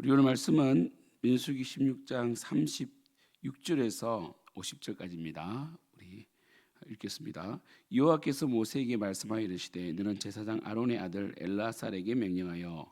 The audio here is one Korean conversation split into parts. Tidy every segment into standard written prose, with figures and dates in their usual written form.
우리 오늘 말씀은 민수기 16장 36절에서 50절까지입니다. 우리 읽겠습니다. 여호와께서 모세에게 말씀하여 이르시되 너는 제사장 아론의 아들 엘라살에게 명령하여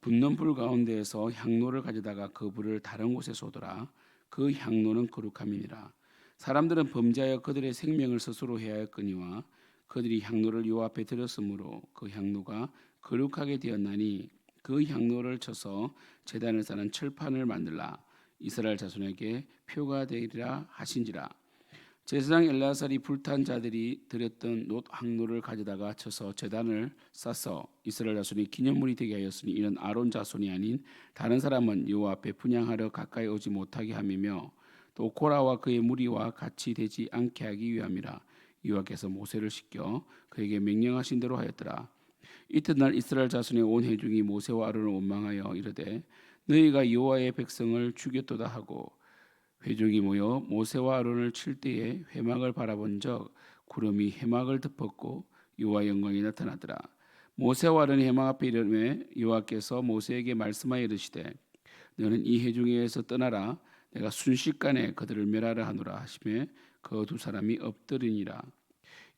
붙는 불 가운데에서 향로를 가져다가 그 불을 다른 곳에 쏟으라. 그 향로는 거룩함이니라. 사람들은 범죄하여 그들의 생명을 스스로 해하였거니와 그들이 향로를 여호와 앞에 드렸으므로 그 향로가 거룩하게 되었나니 그 향로를 쳐서 제단을 쌓는 철판을 만들라. 이스라엘 자손에게 표가 되리라 하신지라. 제사장 엘라살이 불탄 자들이 드렸던 놋 향로를 가져다가 쳐서 제단을 쌓서 이스라엘 자손이 기념물이 되게 하였으니 이는 아론 자손이 아닌 다른 사람은 여호와 앞에 분향하러 가까이 오지 못하게 함이며 또 고라와 그의 무리와 같이 되지 않게 하기 위함이라. 여호와께서 모세를 시켜 그에게 명령하신 대로 하였더라. 이튿날 이스라엘 자손의 온 회중이 모세와 아론을 원망하여 이르되 너희가 여호와의 백성을 죽였도다 하고 회중이 모여 모세와 아론을 칠 때에 회막을 바라본적 구름이 회막을 덮었고 여호와의 영광이 나타나더라. 모세와 아론이 회막 앞에 이르매 여호와께서 모세에게 말씀하여 이르시되 너는 이 회중에서 떠나라. 내가 순식간에 그들을 멸하라 하노라 하시매 그 두 사람이 엎드리니라.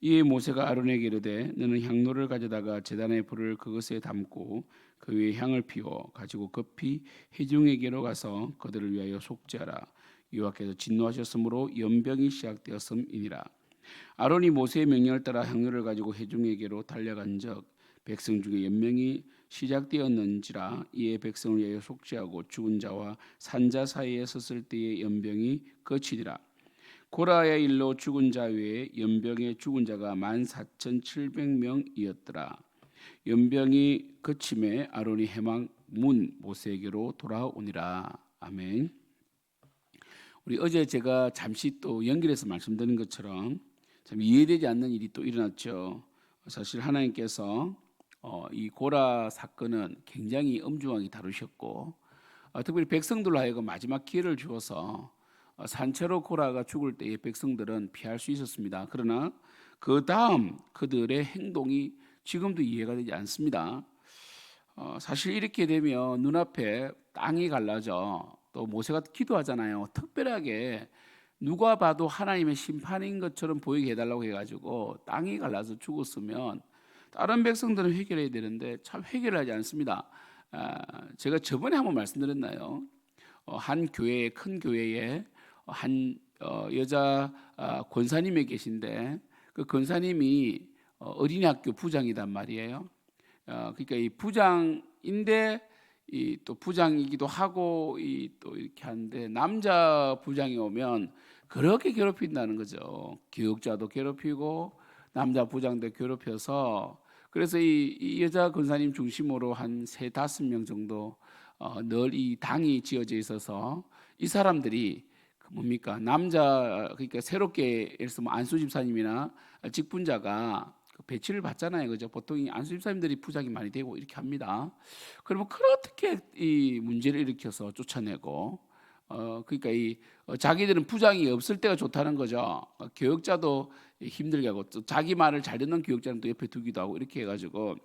이에 모세가 아론에게 이르되 너는 향로를 가져다가 제단의 불을 그것에 담고 그 위에 향을 피워 가지고 급히 회중에게로 가서 그들을 위하여 속죄하라. 여호와께서 진노하셨으므로 연병이 시작되었음이니라. 아론이 모세의 명령을 따라 향로를 가지고 회중에게로 달려간적 백성 중에 연병이 시작되었는지라. 이에 백성을 위하여 속죄하고 죽은 자와 산자 사이에 섰을 때의 연병이 그치니라. 고라의 일로 죽은 자 외에 연병에 죽은 자가 14,700명이었더라. 연병이 그침에 아론이 회막 문 모세에게로 돌아오니라. 아멘. 우리 어제 제가 잠시 또 연결해서 말씀드린 것처럼 참 이해되지 않는 일이 또 일어났죠. 사실 하나님께서 이 고라 사건은 굉장히 엄중하게 다루셨고 특별히 백성들로 하여금 마지막 기회를 주어서 산채로 고라가 죽을 때의 백성들은 피할 수 있었습니다. 그러나 그 다음 그들의 행동이 지금도 이해가 되지 않습니다. 사실 이렇게 되면 눈앞에 땅이 갈라져 또 모세가 기도하잖아요. 특별하게 누가 봐도 하나님의 심판인 것처럼 보이게 해달라고 해가지고 땅이 갈라서 죽었으면 다른 백성들은 해결해야 되는데 참 해결하지 않습니다. 제가 저번에 한번 말씀드렸나요? 한 교회에 큰 교회에 한 여자 권사님이 계신데 그 권사님이 어린이학교 부장이단 말이에요. 그러니까 이 부장인데 이 또 부장이기도 하고 이 또 이렇게 하는데 남자 부장이 오면 그렇게 괴롭힌다는 거죠. 교육자도 괴롭히고 남자 부장도 괴롭혀서 그래서 이 여자 권사님 중심으로 한 3-5명 정도 늘 이 당이 지어져 있어서 이 사람들이 뭡니까 남자 그러니까 새롭게 예를 들면 안수 집사님이나 직분자가 배치를 받잖아요, 그죠? 보통 이 안수 집사님들이 부장이 많이 되고 이렇게 합니다. 그러면 그렇게 이 문제를 일으켜서 쫓아내고, 그러니까 자기들은 부장이 없을 때가 좋다는 거죠. 교육자도 힘들게 하고 또 자기 말을 잘 듣는 교육자는 또 옆에 두기도 하고 이렇게 해가지고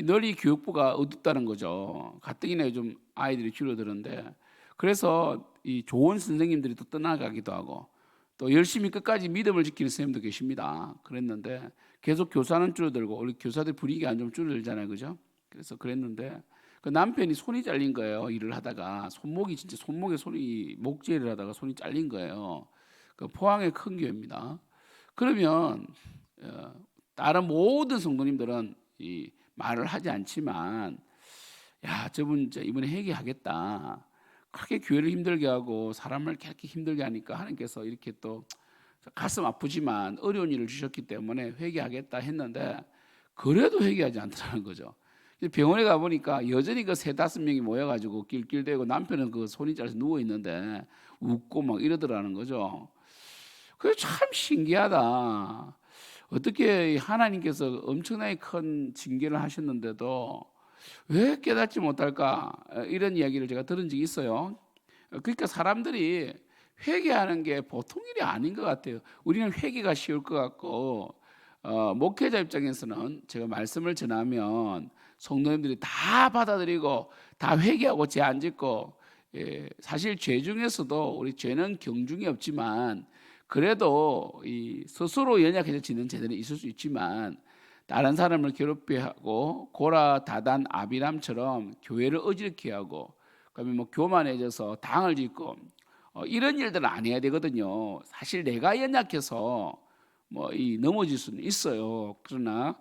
널리 교육부가 어둡다는 거죠. 가뜩이나 요즘 아이들이 줄어드는데 그래서 이 좋은 선생님들이 또 떠나가기도 하고 또 열심히 끝까지 믿음을 지키는 선생님도 계십니다. 그랬는데 계속 교사는 줄어들고 우리 교사들 분위기가 안 좀 줄어들잖아요, 그죠? 그래서 그랬는데 그 남편이 손이 잘린 거예요. 일을 하다가 손목에 손이 목재를 하다가 손이 잘린 거예요. 그 포항의 큰 교회입니다. 그러면 다른 모든 성도님들은 이 말을 하지 않지만 야 저분 이번에 회개하겠다. 그렇게 교회를 힘들게 하고 사람을 그렇게 힘들게 하니까 하나님께서 이렇게 또 가슴 아프지만 어려운 일을 주셨기 때문에 회개하겠다 했는데 그래도 회개하지 않더라는 거죠. 병원에 가보니까 여전히 그 3-5명이 모여가지고 낄낄대고 남편은 그 손이 잘려서 누워있는데 웃고 막 이러더라는 거죠. 그게 참 신기하다. 어떻게 하나님께서 엄청나게 큰 징계를 하셨는데도 왜 깨닫지 못할까? 이런 이야기를 제가 들은 적이 있어요. 그러니까 사람들이 회개하는 게 보통 일이 아닌 것 같아요. 우리는 회개가 쉬울 것 같고 목회자 입장에서는 제가 말씀을 전하면 성도님들이 다 받아들이고 다 회개하고 죄 안 짓고, 사실 죄 중에서도 우리 죄는 경중이 없지만 그래도 이 스스로 연약해서 짓는 죄들은 있을 수 있지만, 다른 사람을 괴롭게 하고 고라 다단 아비람처럼 교회를 어지럽게 하고, 그다음에 뭐 교만해져서 당을 짓고, 이런 일들은 안 해야 되거든요. 사실 내가 연약해서 뭐 이 넘어질 수는 있어요. 그러나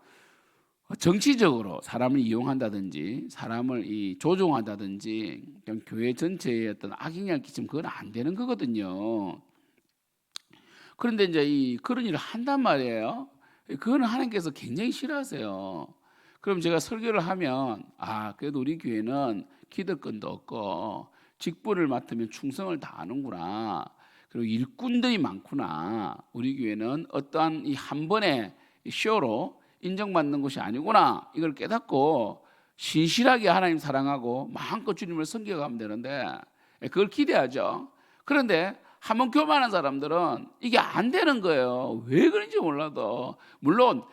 정치적으로 사람을 이용한다든지 사람을 이 조종한다든지 그냥 교회 전체에 어떤 악영향을 끼치면 그건 안 되는 거거든요. 그런데 이제 이 그런 일을 한단 말이에요. 그거는 하나님께서 굉장히 싫어하세요. 그럼 제가 설교를 하면, 그래도 우리 교회는 기득권도 없고 직분을 맡으면 충성을 다하는구나, 그리고 일꾼들이 많구나, 우리 교회는 어떠한 이 한 번의 쇼로 인정받는 것이 아니구나, 이걸 깨닫고 신실하게 하나님 사랑하고 마음껏 주님을 섬겨가면 되는데, 그걸 기대하죠. 그런데 한번 교만한 사람들은 이게 안 되는 거예요. 왜 그런지 몰라도. 물론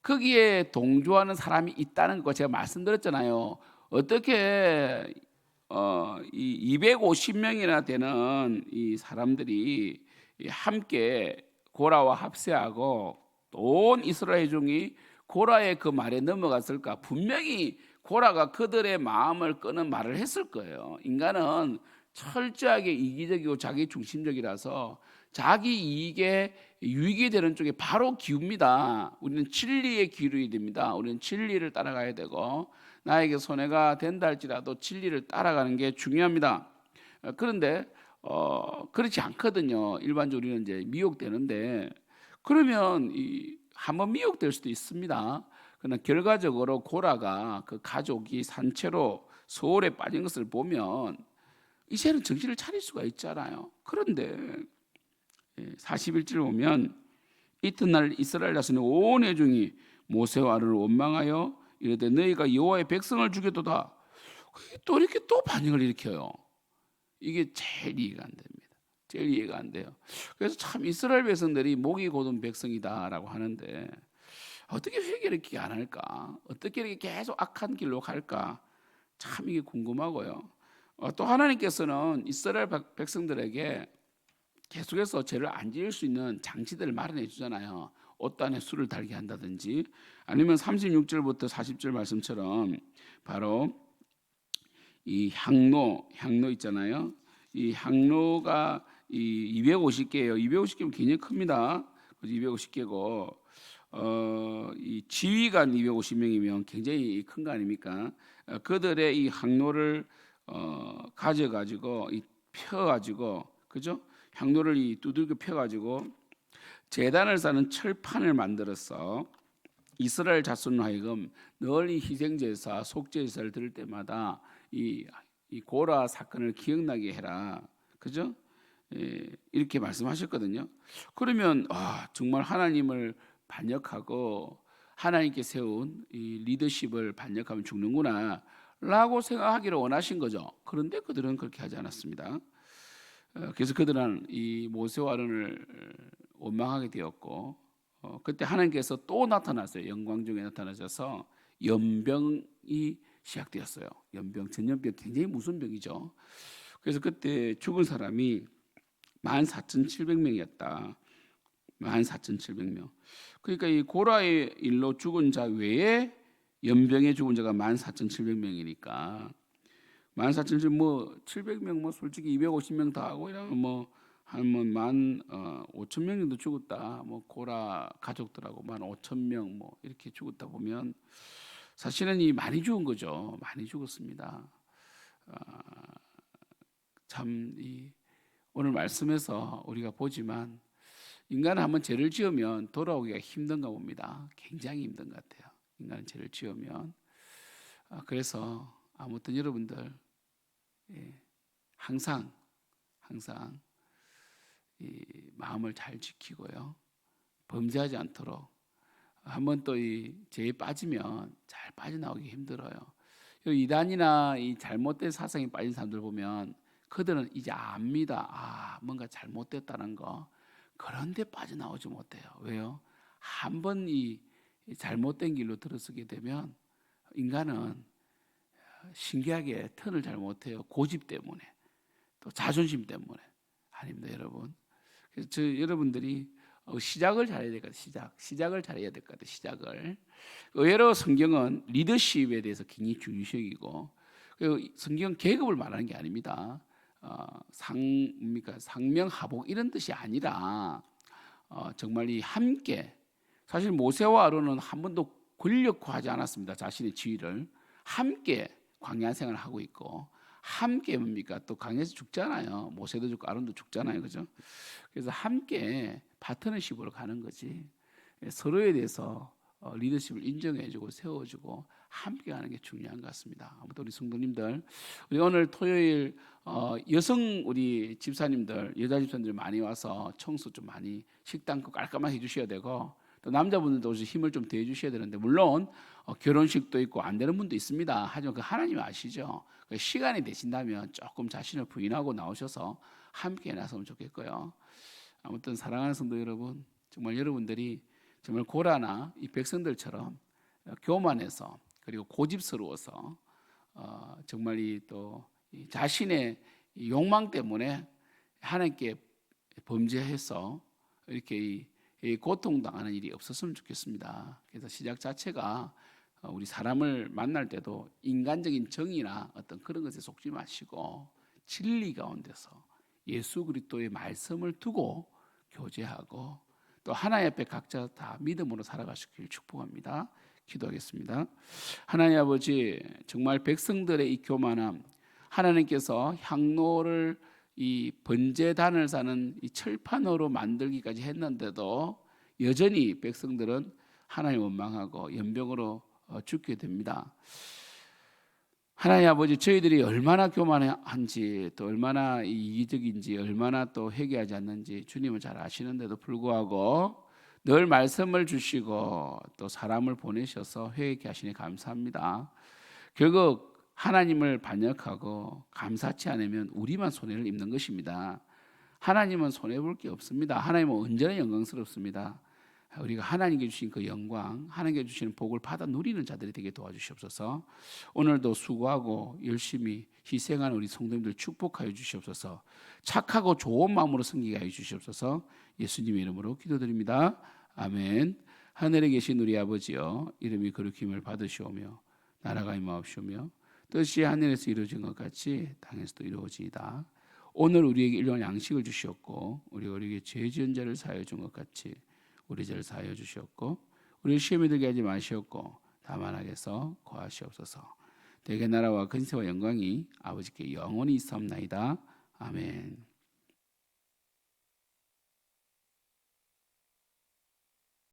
거기에 동조하는 사람이 있다는 거 제가 말씀드렸잖아요. 어떻게 이 250명이나 되는 이 사람들이 함께 고라와 합세하고 온 이스라엘 종이 고라의 그 말에 넘어갔을까? 분명히 고라가 그들의 마음을 끄는 말을 했을 거예요. 인간은 철저하게 이기적이고 자기 중심적이라서 자기 이익에 유익이 되는 쪽에 바로 기웁니다. 우리는 진리에 기울여야 됩니다. 우리는 진리를 따라가야 되고, 나에게 손해가 된다 할지라도 진리를 따라가는 게 중요합니다. 그런데 그렇지 않거든요. 일반적으로 우리는 이제 미혹되는데, 그러면 한번 미혹될 수도 있습니다. 그러나 결과적으로 고라가 그 가족이 산채로 소홀에 빠진 것을 보면 이제는 정신을 차릴 수가 있잖아요. 그런데 41절 보면, 이튿날 이스라엘 자손의 온 회중이 모세와 아론을 원망하여 이르되 너희가 여호와의 백성을 죽였도다. 또 이렇게 또 반응을 일으켜요. 이게 제일 이해가 안 됩니다. 제일 이해가 안 돼요. 그래서 참 이스라엘 백성들이 목이 곧은 백성이다라고 하는데 어떻게 회개를 이렇게 안 할까? 어떻게 이렇게 계속 악한 길로 갈까? 참 이게 궁금하고요. 또 하나님께서는 이스라엘 백성들에게 계속해서 죄를 안 지을 수 있는 장치들을 마련해 주잖아요. 옷단에 술을 달게 한다든지, 아니면 36절부터 40절 말씀처럼 바로 이 향로 있잖아요. 이 향로가 이 250개예요. 250개면 굉장히 큽니다. 250개고 이 지휘관 250명이면 굉장히 큰 거 아닙니까? 그들의 이 향로를 가져가지고 펴가지고, 그죠? 향로를 이 두들겨 펴가지고 제단을 쌓는 철판을 만들어서 이스라엘 자손을 하여금 널리 희생제사, 속죄제사를 드릴 때마다 이 고라 사건을 기억나게 해라, 그죠? 이렇게 말씀하셨거든요. 그러면 정말 하나님을 반역하고 하나님께 세운 이 리더십을 반역하면 죽는구나 라고 생각하기를 원하신 거죠. 그런데 그들은 그렇게 하지 않았습니다. 그래서 그들은 이 모세와 아론을 원망하게 되었고, 그때 하나님께서 또 나타났어요. 영광 중에 나타나셔서 연병이 시작되었어요. 연병, 전염병, 굉장히 무서운 병이죠. 그래서 그때 죽은 사람이 14,700명이었다. 14,700명. 그러니까 이 고라의 일로 죽은 자 외에 연병에 죽은 자가 14,700명이니까 14,700명 뭐 700명 뭐 솔직히 250명 다 하고 이러면 뭐한 5,000명 정도 죽었다. 뭐 고라 가족들하고 15,000명 뭐 이렇게 죽었다 보면 사실은 이 많이 죽은 거죠. 많이 죽었습니다. 참 이 오늘 말씀에서 우리가 보지만 인간은 한번 죄를 지으면 돌아오기가 힘든가 봅니다. 굉장히 힘든 것 같아요. 인간은 죄를 지으면. 그래서 아무튼 여러분들 항상 이 마음을 잘 지키고요. 범죄하지 않도록. 한번 또 이 죄에 빠지면 잘 빠져나오기 힘들어요. 이단이나 이 잘못된 사상에 빠진 사람들 보면 그들은 이제 압니다. 뭔가 잘못됐다는 거. 그런데 빠져나오지 못해요. 왜요? 한 번 이 잘못된 길로 들어서게 되면 인간은 신기하게 턴을 잘 못해요. 고집 때문에, 또 자존심 때문에. 아닙니다, 여러분. 그래서 여러분들이 시작을 잘해야 될 것 같아요. 시작을 잘해야 될 것 같아요. 시작을. 의외로 성경은 리더십에 대해서 굉장히 중요시이고, 성경 계급을 말하는 게 아닙니다. 상명하복 이런 뜻이 아니라 정말 이 함께, 사실 모세와 아론은 한 번도 권력화하지 않았습니다. 자신의 지위를 함께 광야 생활을 하고 있고, 함께 뭡니까? 또 광야에서 죽잖아요. 모세도 죽고 아론도 죽잖아요, 그죠? 그래서 함께 파트너십으로 가는 거지. 서로에 대해서 리더십을 인정해주고 세워주고 함께 가는 게 중요한 것 같습니다. 아무튼 우리 성도님들, 우리 오늘 토요일 여성 우리 집사님들, 여자 집사님들 많이 와서 청소 좀 많이 식당 깔끔하게 해주셔야 되고, 또 남자분들도 힘을 좀 더해 주셔야 되는데, 물론 결혼식도 있고 안 되는 분도 있습니다. 하지만 그 하나님 아시죠? 시간이 되신다면 조금 자신을 부인하고 나오셔서 함께 나서면 좋겠고요. 아무튼 사랑하는 성도 여러분, 정말 여러분들이 정말 고라나 이 백성들처럼 교만해서, 그리고 고집스러워서 정말 또 자신의 욕망 때문에 하나님께 범죄해서 이렇게 이 고통당하는 일이 없었으면 좋겠습니다. 그래서 시작 자체가 우리 사람을 만날 때도 인간적인 정의나 어떤 그런 것에 속지 마시고 진리 가운데서 예수 그리스도의 말씀을 두고 교제하고, 또 하나님 앞에 각자 다 믿음으로 살아가시길 축복합니다. 기도하겠습니다. 하나님 아버지, 정말 백성들의 이 교만함, 하나님께서 향로를 이 번제단을 사는 이 철판으로 만들기까지 했는데도 여전히 백성들은 하나님 원망하고 연병으로 죽게 됩니다. 하나님 아버지, 저희들이 얼마나 교만한지, 또 얼마나 이기적인지, 얼마나 또 회개하지 않는지 주님은 잘 아시는데도 불구하고 늘 말씀을 주시고 또 사람을 보내셔서 회개케 하시니 감사합니다. 결국 하나님을 반역하고 감사치 않으면 우리만 손해를 입는 것입니다. 하나님은 손해볼 게 없습니다. 하나님은 언제나 영광스럽습니다. 우리가 하나님께 주신 그 영광, 하나님께 주시는 복을 받아 누리는 자들이 되게 도와주시옵소서. 오늘도 수고하고 열심히 희생하는 우리 성도님들 축복하여 주시옵소서. 착하고 좋은 마음으로 섬기게 하여 주시옵소서. 예수님의 이름으로 기도드립니다. 아멘. 하늘에 계신 우리 아버지여, 이름이 거룩힘을 받으시오며 나라가 임하옵시오며 뜻이 하늘에서 이루어진 것 같이 땅에서도 이루어지이다. 오늘 우리에게 일용할 양식을 주시옵고, 우리가 우리에게 죄 지은 자를 사하여 준 것 같이 우리 죄를 사하여 주시옵고, 우리 시험에 들게 하지 마시옵고 다만 악에서 구하시옵소서. 대개 나라와 근세와 영광이 아버지께 영원히 있사옵나이다. 아멘.